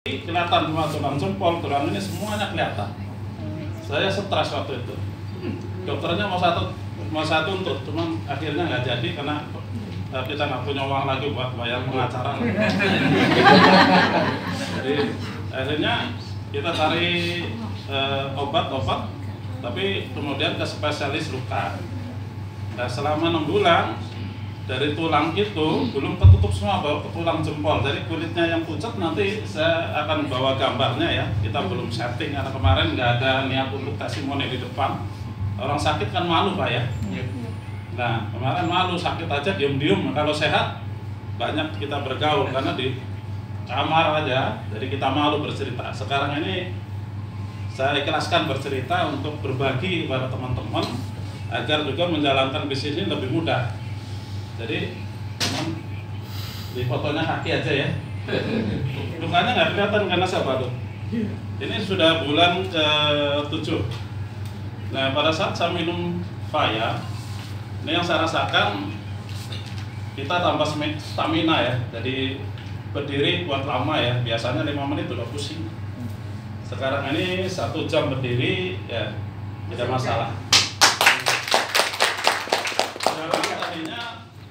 kelihatan semua tulang jempol, tulang ini semuanya kelihatan. Saya stres waktu itu. Dokternya mau saya tuntut, cuman akhirnya nggak jadi karena kita nggak punya uang lagi buat bayar pengacara. Jadi akhirnya kita cari obat-obat, tapi kemudian ke spesialis luka. Nah, selama 6 bulan dari tulang itu belum ketutup semua, baru ke tulang jempol. Jadi kulitnya yang pucat nanti saya akan bawa gambarnya ya. Kita belum setting karena kemarin nggak ada niat untuk testimoni di depan. Orang sakit kan malu Pak ya. Nah kemarin malu, sakit aja diem-diem. Kalau sehat banyak kita bergaul karena di kamar aja. Jadi kita malu bercerita. Sekarang ini saya ikhlaskan bercerita untuk berbagi kepada teman-teman agar juga menjalankan bisnis ini lebih mudah. Jadi teman di fotonya kaki aja ya. Lukanya nggak kelihatan karena saya batuk. Ini sudah bulan ke-7. Nah pada saat saya minum Faya, ini yang saya rasakan kita tambah stamina ya. Jadi berdiri kuat lama ya. Biasanya 5 menit udah pusing. Sekarang ini 1 jam berdiri ya tidak masalah.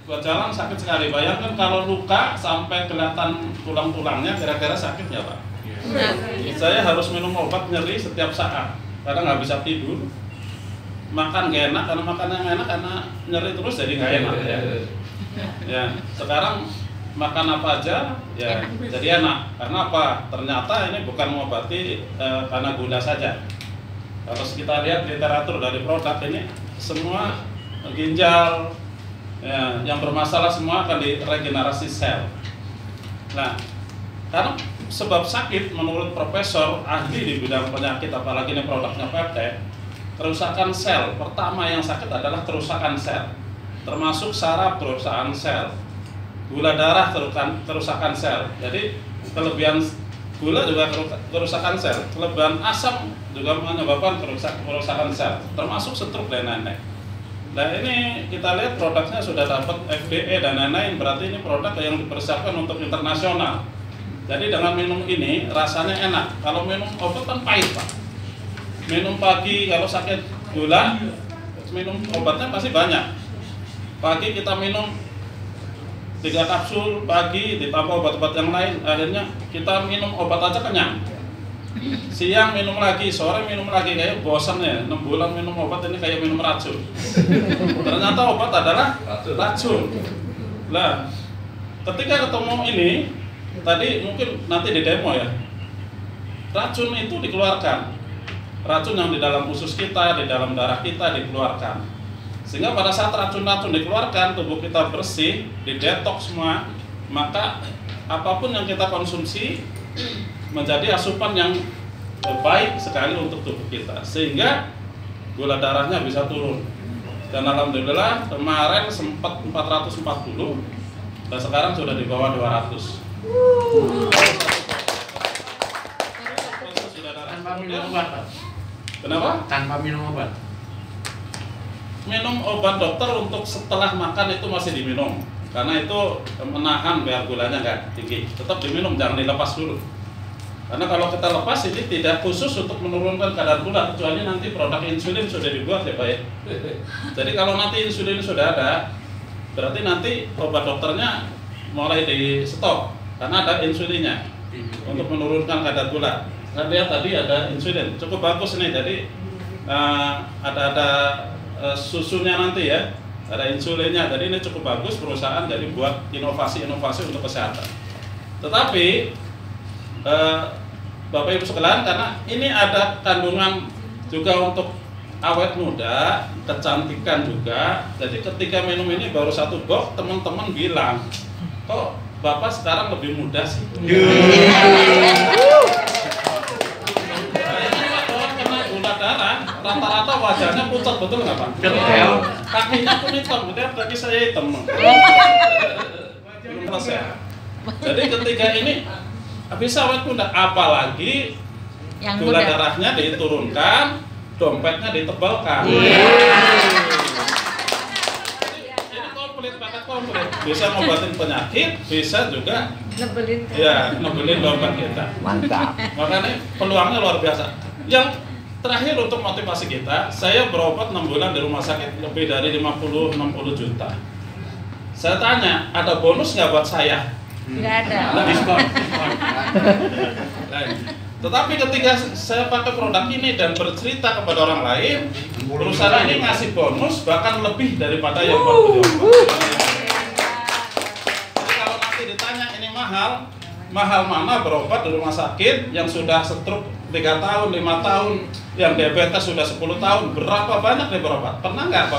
Buat jalan sakit sekali. Bayangkan kalau luka sampai kelihatan tulang-tulangnya, kira-kira sakit nggak Pak? Saya harus minum obat nyeri setiap saat karena nggak bisa tidur. Makan gak enak, karena makan yang enak karena nyeri terus jadi nggak enak ya. Ya sekarang makan apa aja ya jadi enak. Karena apa? Ternyata ini bukan mengobati karena gula saja. Kalau kita lihat literatur dari produk ini semua ginjal ya, yang bermasalah semua akan diregenerasi sel. Nah, karena sebab sakit menurut profesor ahli di bidang penyakit, apalagi ini produknya peptide, kerusakan sel. Pertama yang sakit adalah kerusakan sel, termasuk saraf kerusakan sel, gula darah kerusakan sel. Jadi kelebihan gula juga kerusakan sel, kelebihan asam juga menyebabkan kerusakan sel, termasuk stroke dan lain-lain. Nah ini kita lihat produknya sudah dapat FDA dan lain-lain, berarti ini produk yang dipersiapkan untuk internasional. Jadi dengan minum ini rasanya enak. Kalau minum obat kan pahit Pak. Minum pagi kalau sakit gula, minum obatnya pasti banyak. Pagi kita minum 3 kapsul pagi ditambah obat-obat yang lain, akhirnya kita minum obat aja kenyang. Siang minum lagi, sore minum lagi, kayak bosan ya. 6 bulan minum obat ini kayak minum racun. Ternyata obat adalah racun. Nah, ketika ketemu ini, tadi mungkin nanti di demo ya. Racun itu dikeluarkan. Racun yang di dalam usus kita, di dalam darah kita dikeluarkan. Sehingga pada saat racun-racun dikeluarkan, tubuh kita bersih, didetoks semua, maka apapun yang kita konsumsi menjadi asupan yang baik sekali untuk tubuh kita, sehingga gula darahnya bisa turun. Dan alhamdulillah kemarin sempat 440 dan sekarang sudah di bawah 200. Tanpa minum obat Pak? Kenapa? Tanpa minum obat? Minum obat dokter untuk setelah makan itu masih diminum, karena itu menahan biar gulanya nggak tinggi. Tetap diminum, jangan dilepas dulu. Karena kalau kita lepas ini tidak khusus untuk menurunkan kadar gula, kecuali nanti produk insulin sudah dibuat ya Pak ya. Jadi kalau nanti insulin sudah ada, berarti nanti obat dokternya mulai di stop karena ada insulinnya untuk menurunkan kadar gula. Saya lihat tadi ada insulin, cukup bagus nih. Jadi ada susunya nanti ya, ada insulinnya. Jadi ini cukup bagus perusahaan, jadi buat inovasi-inovasi untuk kesehatan. Tetapi Bapak Ibu sekalian, karena ini ada kandungan juga untuk awet muda, kecantikan juga. Jadi ketika minum ini baru 1 box, teman-teman bilang, kok Bapak sekarang lebih muda sih? Karena gula darah, rata-rata wajahnya pucat, betul nggak Pak? Betul. Kakinya pun hitam, kemudian kaki saya hitam. Belum selesai. Jadi ketika ini bisa awet muda, apalagi yang gula darahnya diturunkan, dompetnya ditebalkan. Ini komplit, paket komplit. Bisa ngobatin penyakit, bisa juga Nebelin. Ya, nebelin dompet kita. Mantap. Makanya peluangnya luar biasa. Yang terakhir untuk motivasi kita, saya berobat 6 bulan di rumah sakit lebih dari 50-60 juta. Saya tanya, ada bonus nggak buat saya? Nggak ada. Nah, Diskon. Nah, tetapi ketika saya pakai produk ini dan bercerita kepada orang lain, perusahaan ini ngasih bonus bahkan lebih daripada yang baru diobat. Jadi kalau nanti ditanya ini mahal mana berobat di rumah sakit yang sudah stroke 3 tahun, 5 tahun, yang diabetes sudah 10 tahun, berapa banyak nih berobat? Pernah nggak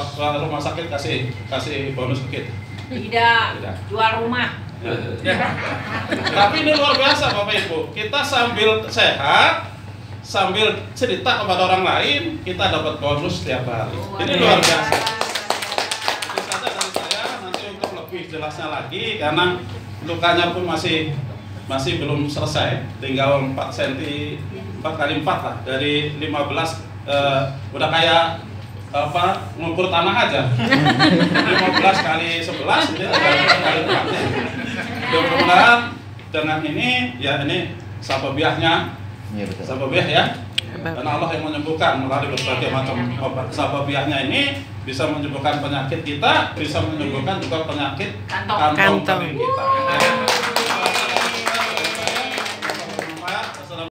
rumah sakit kasih bonus ke kita? Tidak. Jual rumah. Tapi ini luar biasa Bapak Ibu. Kita sambil sehat, sambil cerita kepada orang lain, kita dapat bonus setiap hari. Ini luar biasa. Itu saja dari saya. Nanti untuk lebih jelasnya lagi, karena lukanya pun masih belum selesai, tinggal 4 cm 4x4 lah, dari 15 udah kayak ngukur tanah aja. 15 kali 11 itu kali 4. Mudah-mudahan dengan ini ya, ini sababiahnya. Iya betul. Sababiah ya. Karena Allah yang menyembuhkan melalui berbagai macam obat. Sababiahnya ini bisa menyembuhkan penyakit kita, bisa menyembuhkan juga penyakit kantong kita.